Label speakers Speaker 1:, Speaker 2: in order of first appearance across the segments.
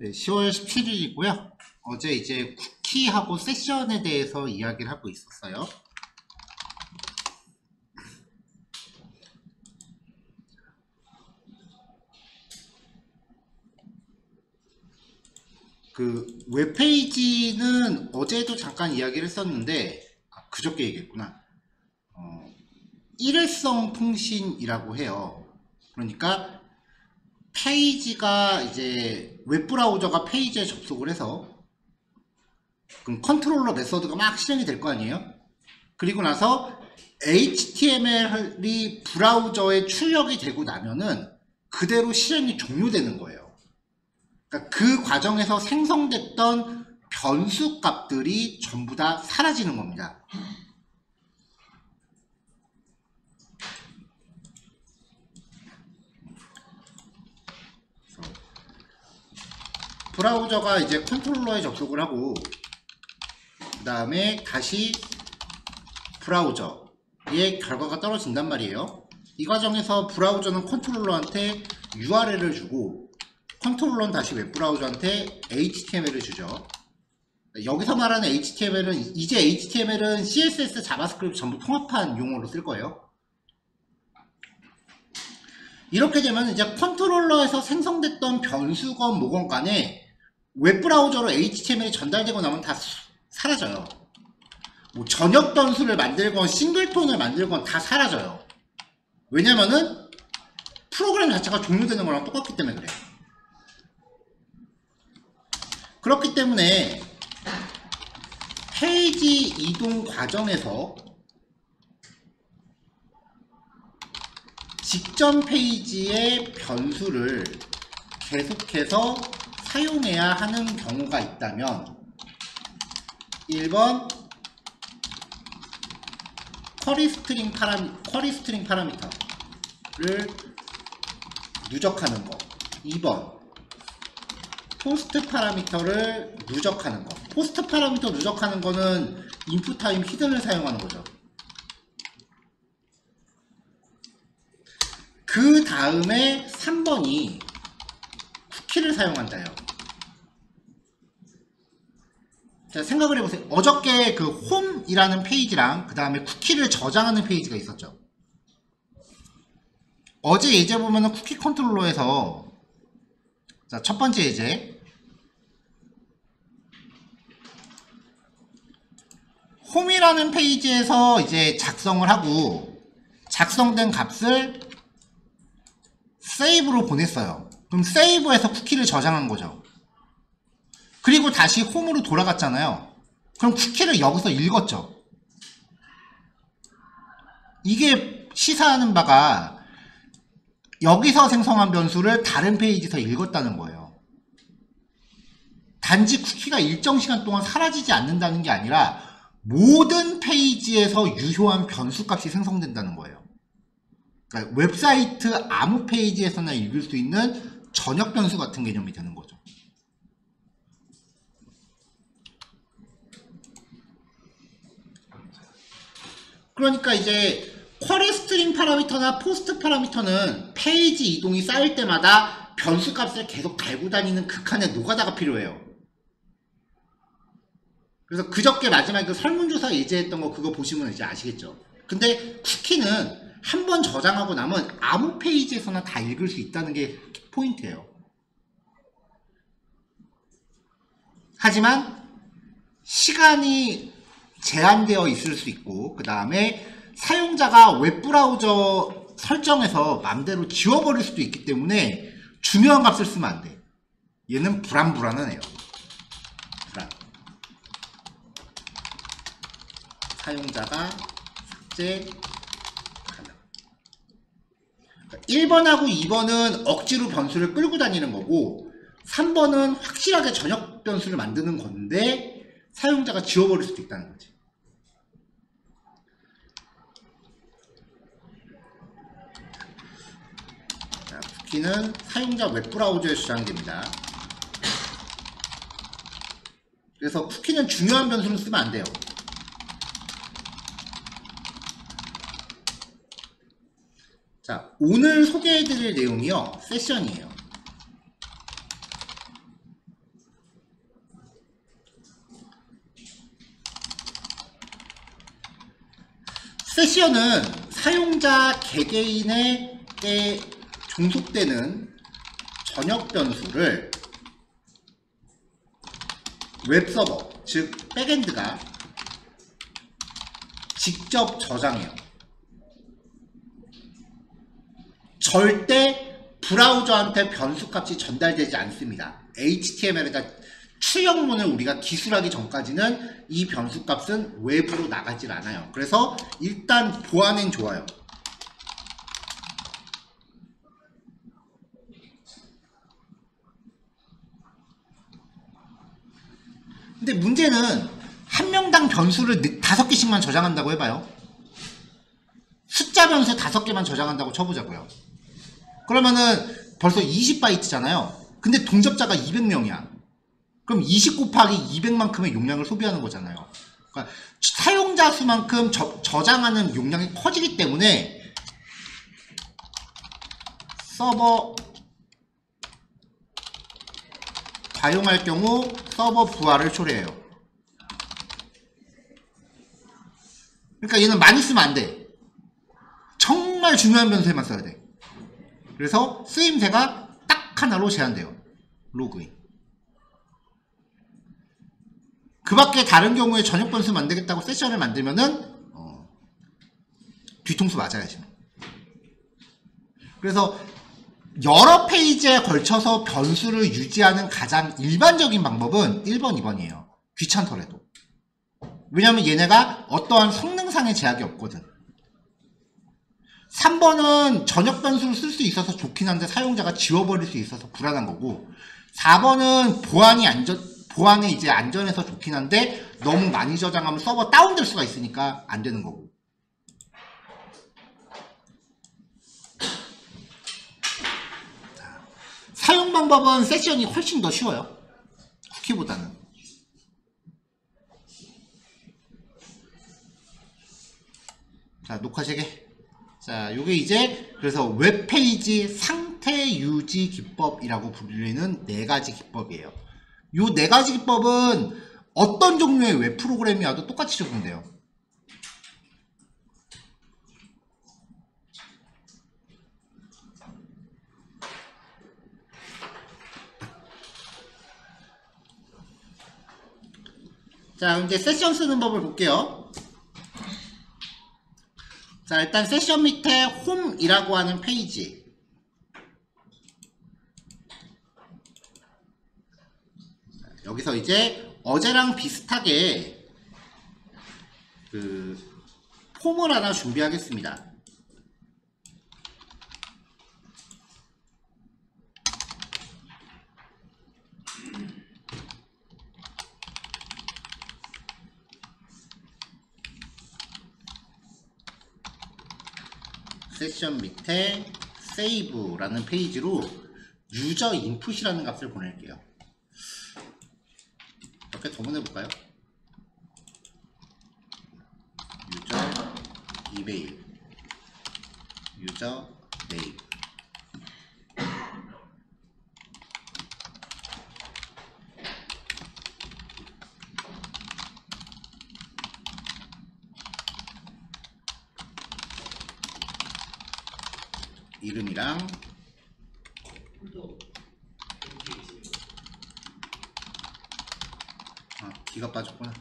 Speaker 1: 네, 10월 17일이고요. 어제 이제 쿠키하고 세션에 대해서 이야기를 하고 있었어요. 그 웹페이지는 어제도 잠깐 이야기를 했었는데 그저께 얘기했구나. 일회성 통신이라고 해요. 그러니까 페이지가 이제 웹브라우저가 페이지에 접속을 해서 그럼 컨트롤러 메서드가 막 실행이 될 거 아니에요? 그리고 나서 HTML이 브라우저에 출력이 되고 나면은 그대로 실행이 종료되는 거예요. 그러니까 그 과정에서 생성됐던 변수 값들이 전부 다 사라지는 겁니다. 브라우저가 이제 컨트롤러에 접속을 하고 그 다음에 다시 브라우저의 결과가 떨어진단 말이에요. 이 과정에서 브라우저는 컨트롤러한테 URL을 주고 컨트롤러는 다시 웹브라우저한테 HTML을 주죠. 여기서 말하는 HTML은 이제 HTML은 CSS, 자바스크립트 전부 통합한 용어로 쓸 거예요. 이렇게 되면 이제 컨트롤러에서 생성됐던 변수건 뭐건 간에 웹브라우저로 HTML이 전달되고 나면 다 사라져요. 뭐 전역 변수를 만들건 싱글톤을 만들건 다 사라져요. 왜냐면은 프로그램 자체가 종료되는 거랑 똑같기 때문에 그래요. 그렇기 때문에 페이지 이동 과정에서 직전 페이지의 변수를 계속해서 사용해야 하는 경우가 있다면 1번 쿼리 스트링 파라미터를 누적하는 거. 2번 포스트 파라미터를 누적하는 거. 포스트 파라미터 누적하는 거는 인풋 타임 히든을 사용하는 거죠. 그 다음에 3번이 쿠키를 사용한다요. 자, 생각을 해보세요. 어저께 그 홈이라는 페이지랑 그 다음에 쿠키를 저장하는 페이지가 있었죠. 어제 예제 보면은 쿠키 컨트롤러에서 자, 첫 번째 예제 홈이라는 페이지에서 이제 작성을 하고 작성된 값을 세이브로 보냈어요. 그럼 세이브에서 쿠키를 저장한 거죠. 그리고 다시 홈으로 돌아갔잖아요. 그럼 쿠키를 여기서 읽었죠. 이게 시사하는 바가 여기서 생성한 변수를 다른 페이지에서 읽었다는 거예요. 단지 쿠키가 일정 시간 동안 사라지지 않는다는 게 아니라 모든 페이지에서 유효한 변수 값이 생성된다는 거예요. 그러니까 웹사이트 아무 페이지에서나 읽을 수 있는 전역 변수 같은 개념이 되는 거죠. 그러니까 이제 쿼리 스트링 파라미터나 포스트 파라미터는 페이지 이동이 쌓일 때마다 변수 값을 계속 달고 다니는 극한의 노가다가 필요해요. 그래서 그저께 마지막에 그 설문조사 예제했던 거 그거 보시면 이제 아시겠죠. 근데 쿠키는 한번 저장하고 나면 아무 페이지에서나 다 읽을 수 있다는 게 포인트예요. 하지만 시간이 제한되어 있을 수 있고 그 다음에 사용자가 웹브라우저 설정에서 맘대로 지워버릴 수도 있기 때문에 중요한 값을 쓰면 안 돼. 얘는 불안불안하네요. 불안. 사용자가 삭제 가능. 1번하고 2번은 억지로 변수를 끌고 다니는 거고 3번은 확실하게 전역 변수를 만드는 건데 사용자가 지워버릴 수도 있다는 거지. 자, 쿠키는 사용자 웹브라우저에 저장됩니다. 그래서 쿠키는 중요한 변수를 쓰면 안 돼요. 자, 오늘 소개해드릴 내용이요. 세션이에요. 세션은 사용자 개개인에 종속되는 전역 변수를 웹서버, 즉 백엔드가 직접 저장해요. 절대 브라우저한테 변수값이 전달되지 않습니다. HTML에다 출력문을 우리가 기술하기 전까지는 이 변수값은 외부로 나가질 않아요. 그래서 일단 보안엔 좋아요. 근데 문제는 한 명당 변수를 5개씩만 저장한다고 해봐요. 숫자 변수 5개만 저장한다고 쳐보자고요. 그러면은 벌써 20바이트잖아요. 근데 동접자가 200명이야. 그럼 20 곱하기 200만큼의 용량을 소비하는 거잖아요. 그러니까 사용자 수만큼 저장하는 용량이 커지기 때문에 서버 과용할 경우 서버 부하를 초래해요. 그러니까 얘는 많이 쓰면 안 돼. 정말 중요한 변수에만 써야 돼. 그래서 쓰임새가 딱 하나로 제한돼요. 로그인. 그 밖에 다른 경우에 전역 변수 만들겠다고 세션을 만들면은 뒤통수 맞아야지. 그래서 여러 페이지에 걸쳐서 변수를 유지하는 가장 일반적인 방법은 1번, 2번이에요. 귀찮더라도. 왜냐면 얘네가 어떠한 성능상의 제약이 없거든. 3번은 전역 변수를 쓸 수 있어서 좋긴 한데 사용자가 지워버릴 수 있어서 불안한 거고, 4번은 보안에 이제 안전해서 좋긴 한데 너무 많이 저장하면 서버 다운될 수가 있으니까 안 되는 거고. 사용 방법은 세션이 훨씬 더 쉬워요. 쿠키보다는. 자, 녹화 재개. 자, 요게 이제 그래서 웹페이지 상태 유지 기법이라고 불리는 4가지 기법이에요. 요 4가지 기법은 어떤 종류의 웹 프로그램이 와도 똑같이 적용돼요. 자, 이제 세션 쓰는 법을 볼게요. 자, 일단 세션 밑에 홈이라고 하는 페이지. 여기서 이제 어제랑 비슷하게 그 폼을 하나 준비하겠습니다. 세션 밑에 세이브라는 페이지로 유저 인풋이라는 값을 보낼게요. 몇 개 더 보내볼까요? 유저 이메일, 유저 네임. 이름이랑 기가 빠졌구나.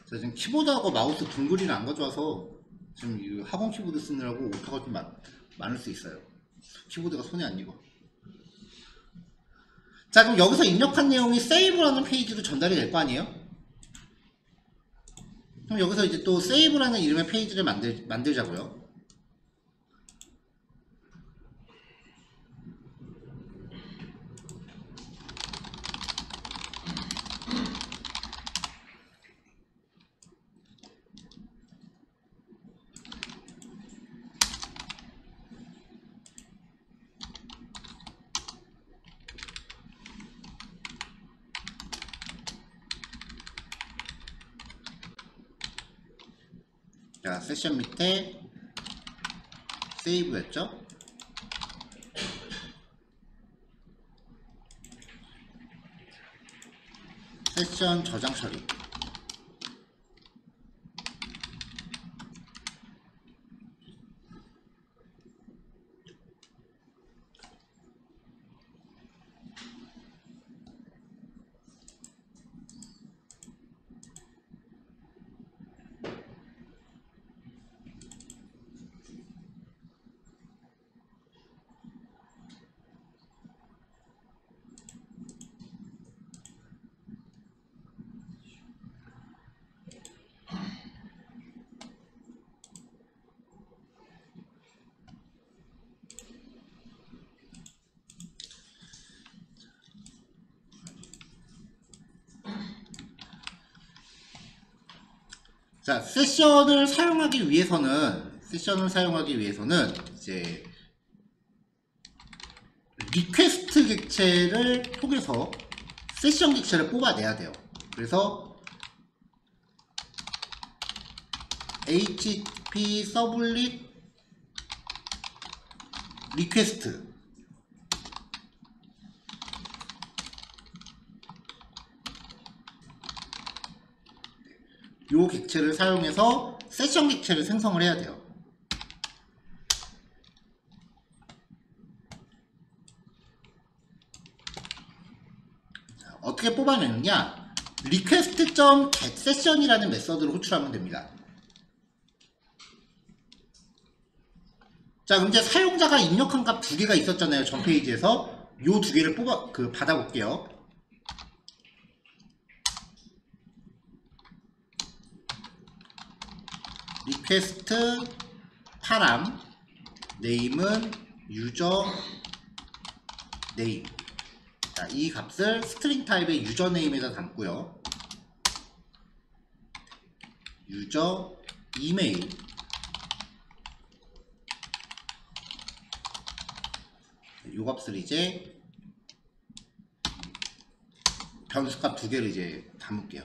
Speaker 1: 저 지금 키보드하고 마우스 둥그리를 안 가져와서 지금 이 학원 키보드 쓰느라고 오타가 좀 많을 수 있어요. 키보드가 손에 안 익어. 자, 그럼 여기서 입력한 내용이 세이브라는 페이지로 전달이 될 거 아니에요? 그럼 여기서 이제 또 세이브라는 이름의 페이지를 만들자고요. 자, 세션 밑에 세이브였죠? 세션 저장 처리. 자, 세션을 사용하기 위해서는 이제 리퀘스트 객체를 통해서 세션 객체를 뽑아내야 돼요. 그래서 HTTP 서블릿 리퀘스트 요 객체를 사용해서 세션 객체를 생성을 해야 돼요. 자, 어떻게 뽑아내느냐? request.getSession이라는 메서드를 호출하면 됩니다. 자, 그럼 이제 사용자가 입력한 값 두 개가 있었잖아요. 전 페이지에서 요 두 개를 받아볼게요. 리퀘스트 파람 네임은 유저 네임. 자, 이 값을 스트링 타입의 유저 네임에다 담고요. 유저 이메일 요 값을 이제 변수값 두 개를 이제 담을게요.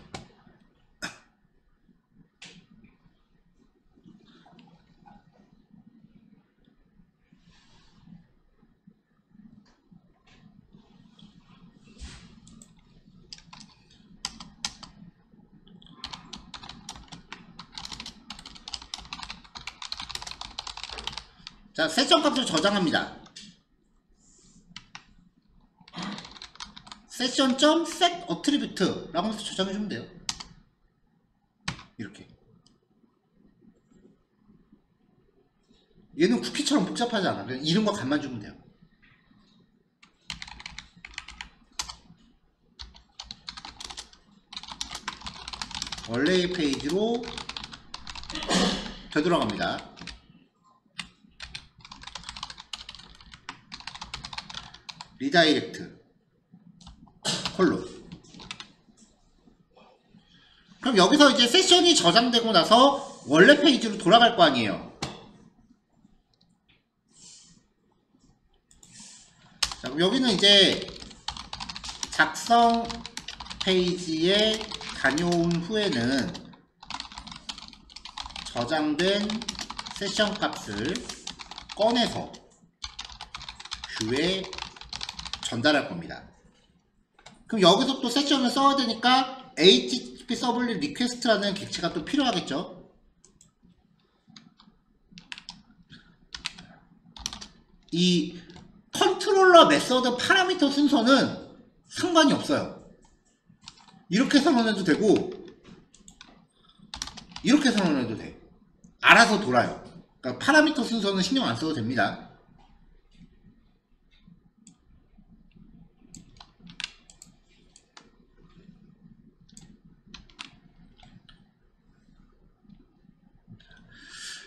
Speaker 1: 자, 세션 값을 저장합니다. session.setAttribute 라고 해서 저장해주면 돼요. 이렇게. 얘는 쿠키처럼 복잡하지 않아. 그냥 이름과 값만 주면 돼요. 원래의 페이지로 되돌아갑니다. 리다이렉트 콜론. 그럼 여기서 이제 세션이 저장되고 나서 원래 페이지로 돌아갈 거 아니에요. 자, 그럼 여기는 이제 작성 페이지에 다녀온 후에는 저장된 세션 값을 꺼내서 뷰에 전달할 겁니다. 그럼 여기서 또 세션을 써야 되니까 HTTP 서블릿 리퀘스트라는 객체가 또 필요하겠죠. 이 컨트롤러 메서드 파라미터 순서는 상관이 없어요. 이렇게 선언해도 되고 이렇게 선언해도 돼. 알아서 돌아요. 그러니까 파라미터 순서는 신경 안 써도 됩니다.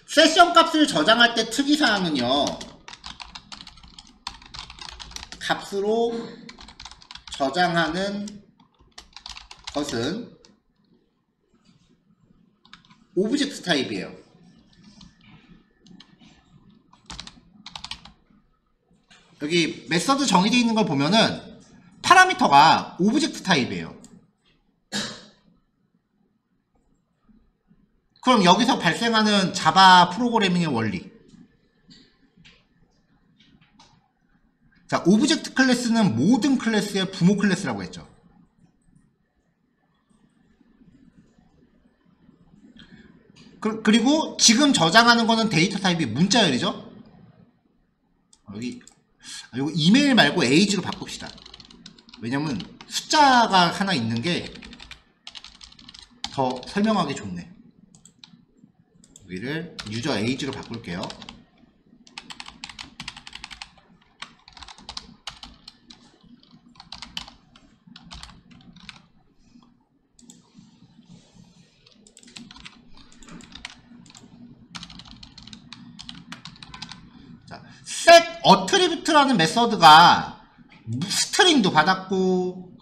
Speaker 1: 세션 값을 저장할 때 특이사항은요, 값으로 저장하는 것은 오브젝트 타입이에요. 여기 메서드 정의되어 있는 걸 보면은 파라미터가 오브젝트 타입이에요. 그럼 여기서 발생하는 자바 프로그래밍의 원리. 자, 오브젝트 클래스는 모든 클래스의 부모 클래스라고 했죠. 그리고 지금 저장하는 거는 데이터 타입이 문자열이죠. 여기 이거 이메일 말고 age로 바꿉시다. 왜냐면 숫자가 하나 있는 게 더 설명하기 좋네. 여기를 유저 age로 바꿀게요. 자, set attribute라는 메서드가 스트링도 받았고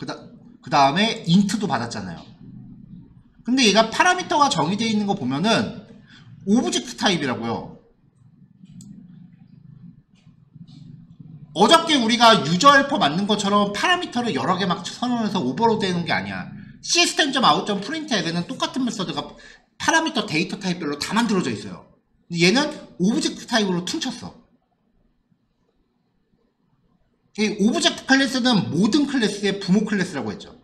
Speaker 1: 그 다음에 int도 받았잖아요. 근데 얘가 파라미터가 정의되어 있는 거 보면은 오브젝트 타입이라고요. 어저께 우리가 유저 헬퍼 만든 것처럼 파라미터를 여러 개 막 선언해서 오버로드 해놓은 게 아니야. system.out.printf는 똑같은 메서드가 파라미터 데이터 타입별로 다 만들어져 있어요. 얘는 오브젝트 타입으로 퉁쳤어. 이 오브젝트 클래스는 모든 클래스의 부모 클래스라고 했죠.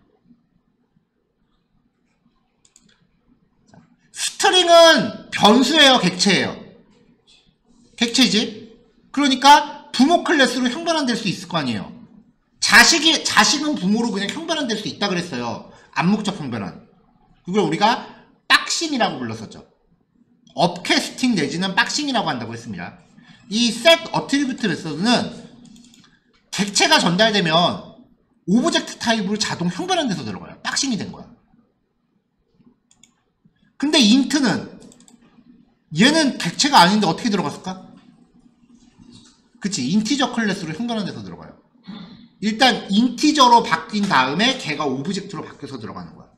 Speaker 1: 스트링은 변수예요, 객체예요? 객체지? 그러니까 부모 클래스로 형변환될 수 있을 거 아니에요. 자식은 부모로 그냥 형변환될 수 있다 그랬어요. 암묵적 형변환. 그걸 우리가 박싱이라고 불렀었죠. 업캐스팅 내지는 박싱이라고 한다고 했습니다. 이 set attribute 메서드는 객체가 전달되면 오브젝트 타입으로 자동 형변환돼서 들어가요. 박싱이 된 거야. 근데 int는 얘는 객체가 아닌데 어떻게 들어갔을까? 그치, 인티저 클래스로 형변환돼서 들어가요. 일단 인티저로 바뀐 다음에 걔가 오브젝트로 바뀌어서 들어가는 거야.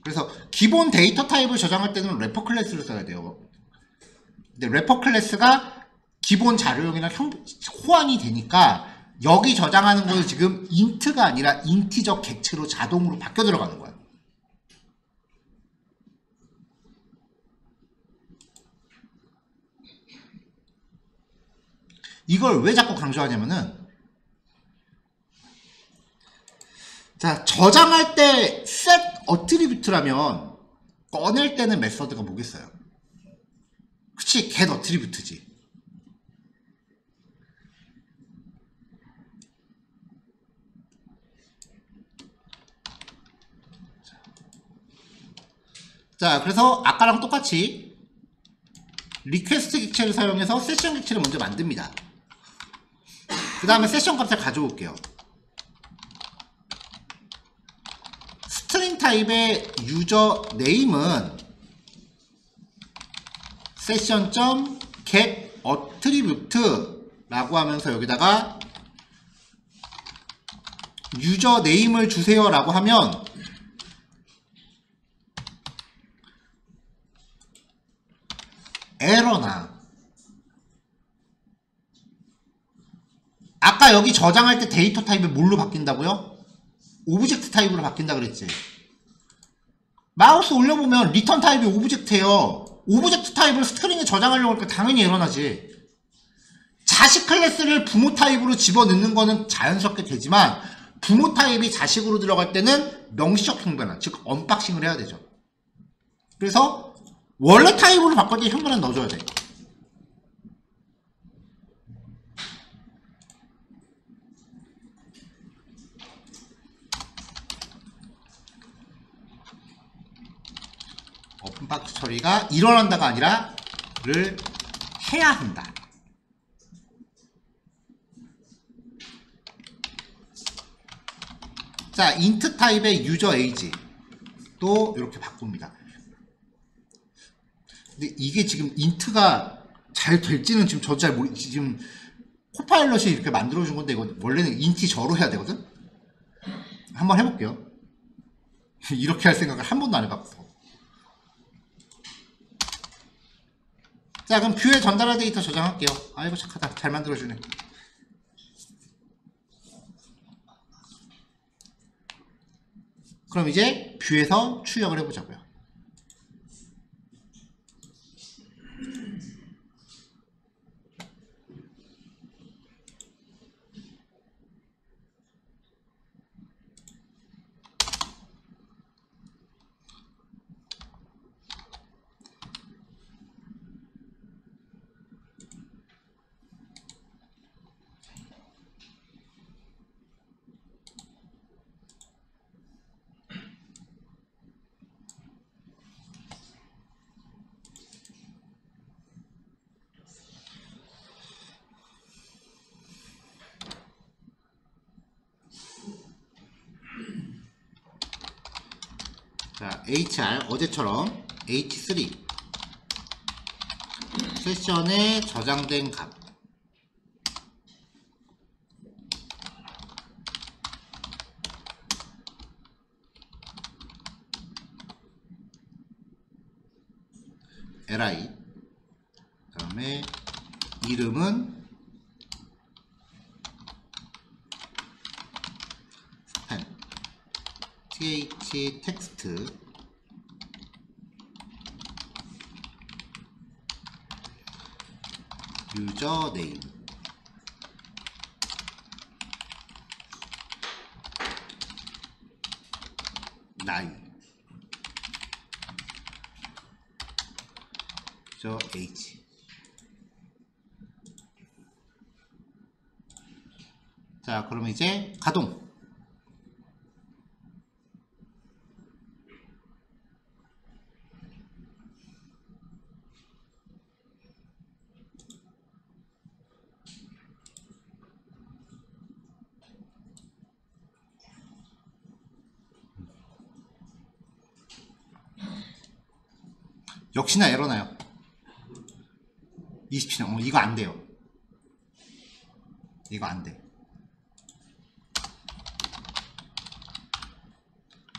Speaker 1: 그래서 기본 데이터 타입을 저장할 때는 래퍼 클래스를 써야 돼요. 근데 래퍼 클래스가 기본 자료용이랑 호환이 되니까 여기 저장하는 거는 지금 int가 아니라 인티저 객체로 자동으로 바뀌어 들어가는 거야. 이걸 왜 자꾸 강조하냐면은, 자, 저장할 때 set attribute라면 꺼낼 때는 메서드가 뭐겠어요? 그치, get attribute지. 자, 그래서 아까랑 똑같이 리퀘스트 객체를 사용해서 세션 객체를 먼저 만듭니다. 그 다음에 세션 값을 가져올게요. 스트링 타입의 유저 네임은 session.get attribute 라고 하면서 여기다가 유저 네임을 주세요 라고 하면 에러나. 아까 여기 저장할 때 데이터 타입이 뭘로 바뀐다고요? 오브젝트 타입으로 바뀐다 그랬지. 마우스 올려보면 리턴 타입이 오브젝트예요. 오브젝트 타입을 스트링에 저장하려고 하니까 당연히 에러나지. 자식 클래스를 부모 타입으로 집어넣는 거는 자연스럽게 되지만 부모 타입이 자식으로 들어갈 때는 명시적 형변환, 즉 언박싱을 해야 되죠. 그래서 원래 타입으로 바꿀 때 형변환 넣어줘야 돼. 오픈박스 처리가 일어난다가 아니라 를 해야 한다. 자, int 타입의 유저 age 또 이렇게 바꿉니다. 근데 이게 지금 int가 잘 될지는 지금 저도 잘 모르. 지금 코파일럿이 이렇게 만들어준 건데 이거 원래는 인티저로 해야 되거든. 한번 해볼게요. 이렇게 할 생각을 한 번도 안 해봤어. 자, 그럼 뷰에 전달할 데이터 저장할게요. 아이고 착하다. 잘 만들어주네. 그럼 이제 뷰에서 출력을 해보자고요. 자, HR 어제처럼 H3 세션에 저장된 값 li 그 다음에 이름은 스팸 th 텍스트 유저 네임 나이 저 H. 자, 그러면 이제 가동. 역시나 에러나요. 27년. 이거 안 돼요. 이거 안 돼.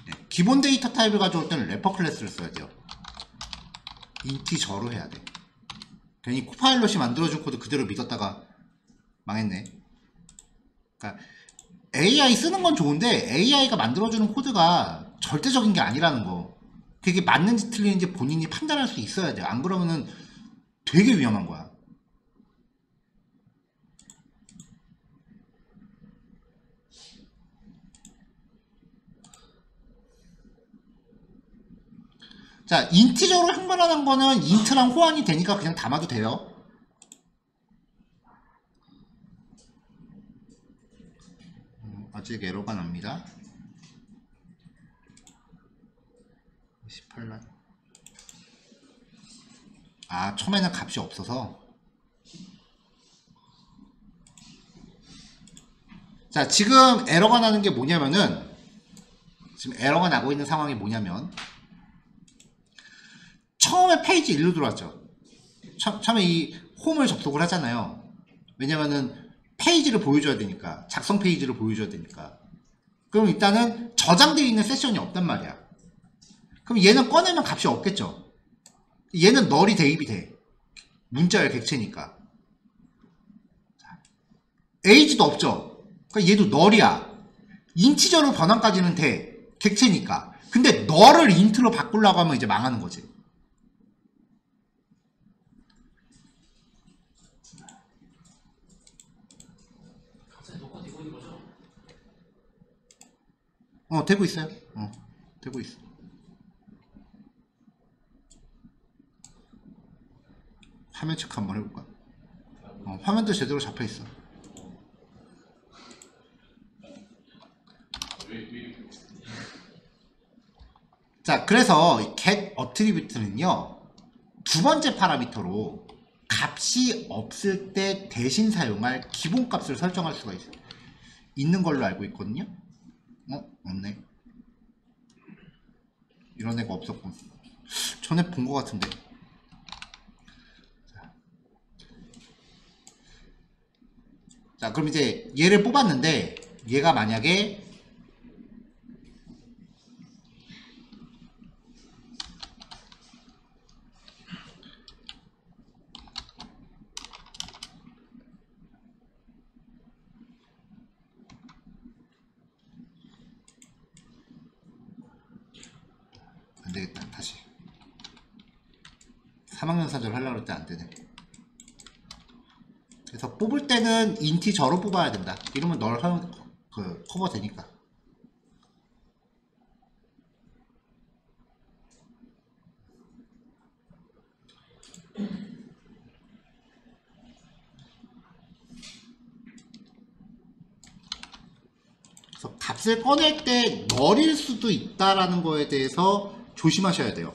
Speaker 1: 네, 기본 데이터 타입을 가져올 때는 래퍼 클래스를 써야 돼요. 인티저로 해야 돼. 괜히 코파일럿이 만들어준 코드 그대로 믿었다가 망했네. 그러니까 AI 쓰는 건 좋은데 AI가 만들어주는 코드가 절대적인 게 아니라는 거. 그게 맞는지 틀리는지 본인이 판단할 수 있어야 돼요. 안 그러면은 되게 위험한 거야. 자, 인티저로 형변하는 거는 인트랑 호환이 되니까 그냥 담아도 돼요. 아직 에러가 납니다. 18란. 아, 처음에는 값이 없어서. 자, 지금 에러가 나는 게 뭐냐면은, 지금 에러가 나고 있는 상황이 뭐냐면, 처음에 페이지 1로 들어왔죠. 처음에 이 홈을 접속을 하잖아요. 왜냐면은 페이지를 보여줘야 되니까, 작성 페이지를 보여줘야 되니까. 그럼 일단은 저장되어 있는 세션이 없단 말이야. 그럼 얘는 꺼내면 값이 없겠죠. 얘는 널이 대입이 돼. 문자열 객체니까. age도 없죠. 그러니까 얘도 널이야. 인티저로 변환까지는 돼. 객체니까. 근데 널을 인트로 바꾸려고 하면 이제 망하는 거지. 되고 있어요. 되고 있어. 화면 체크 한번 해볼까? 화면도 제대로 잡혀있어. 자, 그래서 get attribute는요, 두 번째 파라미터로 값이 없을 때 대신 사용할 기본값을 설정할 수가 있어요. 있는 걸로 알고 있거든요. 없네. 이런 애가 없었군. 전에 본 것 같은데. 자, 그럼 이제 얘를 뽑았는데 얘가 만약에 사망연산절 하려고 할 때 안 되네. 그래서 뽑을 때는 인티저로 뽑아야 된다. 이러면 널 커버 되니까. 그래서 값을 꺼낼 때 널일 수도 있다라는 거에 대해서 조심하셔야 돼요.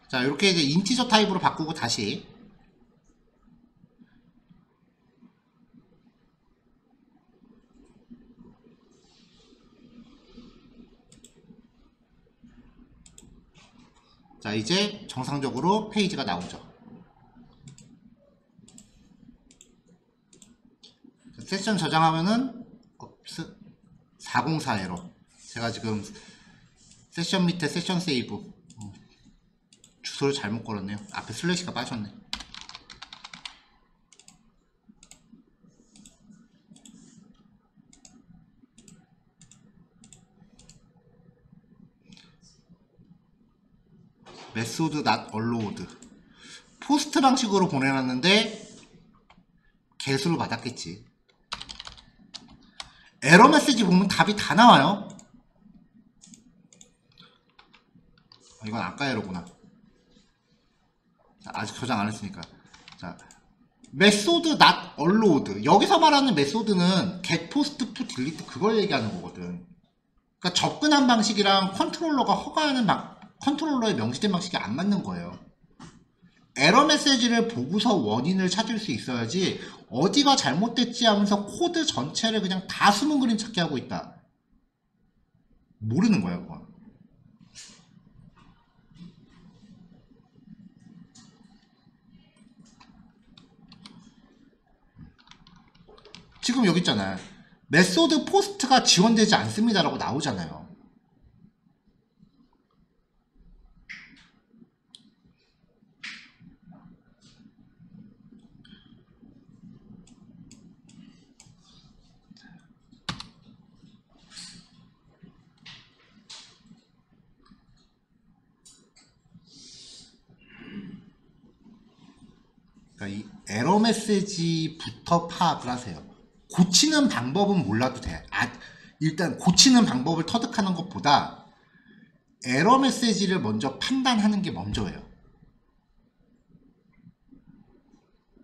Speaker 1: 자, 이렇게 이제 인티저 타입으로 바꾸고 다시. 자, 이제 정상적으로 페이지가 나오죠. 세션 저장하면은 404 에러. 제가 지금 세션 밑에 세션 세이브 주소를 잘못 걸었네요. 앞에 슬래시가 빠졌네. 메소드 not allowed. 포스트 방식으로 보내놨는데 개수를 받았겠지. 에러 메시지 보면 답이 다 나와요. 이건 아까 에러구나. 자, 아직 저장 안 했으니까. 자, 메소드 not allowed. 여기서 말하는 메소드는 get, post, put, delete 그걸 얘기하는 거거든. 그러니까 접근한 방식이랑 컨트롤러가 허가하는 컨트롤러의 명시된 방식이 안 맞는 거예요. 에러 메시지를 보고서 원인을 찾을 수 있어야지 어디가 잘못됐지 하면서 코드 전체를 그냥 다 숨은 그림 찾기 하고 있다. 모르는 거야, 그건. 지금 여기 있잖아요. 메소드 포스트가 지원되지 않습니다 라고 나오잖아요. 그러니까 이 에러 메시지부터 파악을 하세요. 고치는 방법은 몰라도 돼. 일단 고치는 방법을 터득하는 것보다 에러 메시지를 먼저 판단하는 게 먼저예요.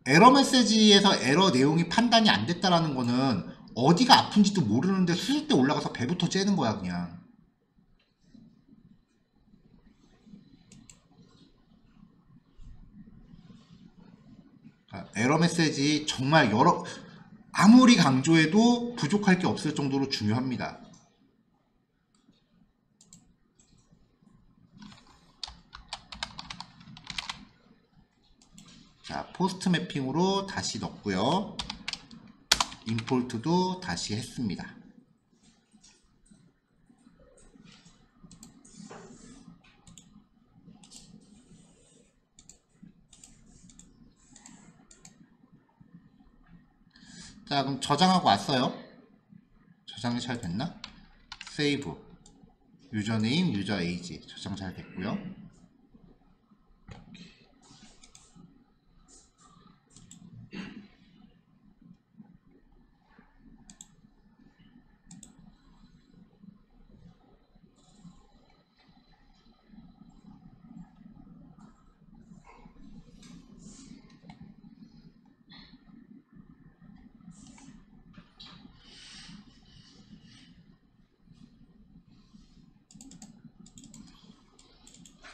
Speaker 1: 에러 메시지에서 에러 내용이 판단이 안 됐다라는 거는 어디가 아픈지도 모르는데 수술대 올라가서 배부터 째는 거야, 그냥. 에러 메시지 정말 아무리 강조해도 부족할 게 없을 정도로 중요합니다. 자, 포스트 매핑으로 다시 넣고요. 임포트도 다시 했습니다. 자, 그럼 저장하고 왔어요. 저장이 잘 됐나? 세이브, 유저네임, 유저 에이지 저장 잘 됐고요.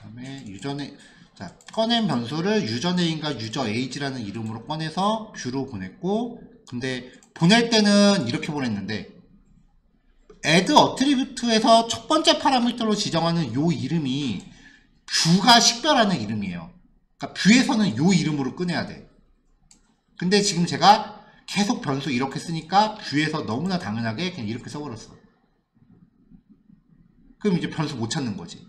Speaker 1: 그다음에 유저네임, 자, 꺼낸 변수를 유저네임과 유저 에이지라는 이름으로 꺼내서 뷰로 보냈고, 근데 보낼 때는 이렇게 보냈는데 add attribute에서 첫 번째 파라미터로 지정하는 요 이름이 뷰가 식별하는 이름이에요. 그러니까 뷰에서는 요 이름으로 꺼내야 돼. 근데 지금 제가 계속 변수 이렇게 쓰니까 뷰에서 너무나 당연하게 그냥 이렇게 써버렸어. 그럼 이제 변수 못 찾는 거지.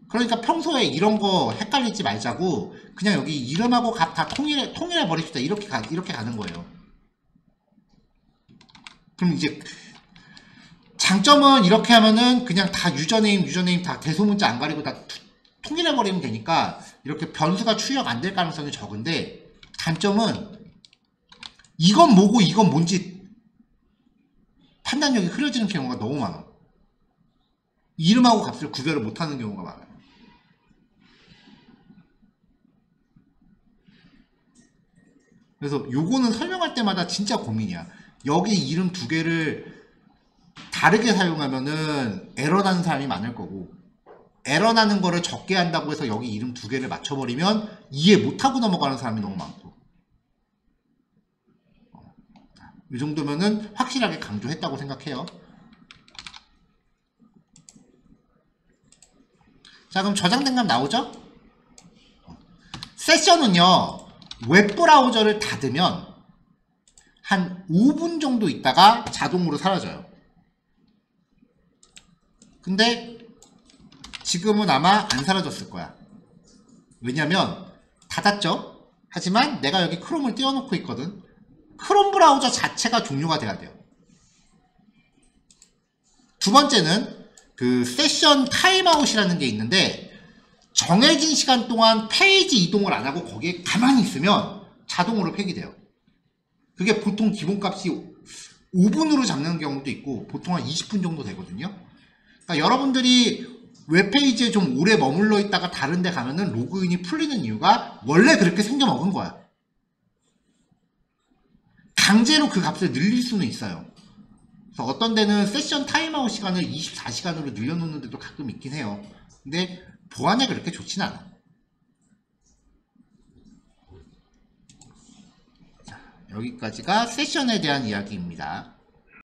Speaker 1: 그러니까 평소에 이런 거 헷갈리지 말자고 그냥 여기 이름하고 값 다 통일해 버립시다. 이렇게 가는 거예요. 그럼 이제 장점은 이렇게 하면은 그냥 다 유저네임 다 대소문자 안 가리고 다 통일해 버리면 되니까 이렇게 변수가 출력 안 될 가능성이 적은데, 단점은 이건 뭐고 이건 뭔지 판단력이 흐려지는 경우가 너무 많아. 이름하고 값을 구별을 못하는 경우가 많아요. 그래서 요거는 설명할 때마다 진짜 고민이야. 여기 이름 두 개를 다르게 사용하면은 에러 나는 사람이 많을 거고, 에러 나는 거를 적게 한다고 해서 여기 이름 두 개를 맞춰버리면 이해 못하고 넘어가는 사람이 너무 많고, 이 정도면은 확실하게 강조했다고 생각해요. 자, 그럼 저장된 값 나오죠? 세션은요, 웹브라우저를 닫으면 한 5분 정도 있다가 자동으로 사라져요. 근데 지금은 아마 안 사라졌을 거야. 왜냐면 닫았죠? 하지만 내가 여기 크롬을 띄워놓고 있거든. 크롬 브라우저 자체가 종료가 돼야 돼요. 두 번째는 그 세션 타임아웃이라는 게 있는데, 정해진 시간 동안 페이지 이동을 안 하고 거기에 가만히 있으면 자동으로 폐기돼요. 그게 보통 기본값이 5분으로 잡는 경우도 있고 보통 한 20분 정도 되거든요. 그러니까 여러분들이 웹페이지에 좀 오래 머물러 있다가 다른 데 가면은 로그인이 풀리는 이유가 원래 그렇게 생겨먹은 거야. 강제로 그 값을 늘릴 수는 있어요. 그래서 어떤 데는 세션 타임아웃 시간을 24시간으로 늘려놓는 데도 가끔 있긴 해요. 근데 보안에 그렇게 좋진 않아. 자, 여기까지가 세션에 대한 이야기입니다.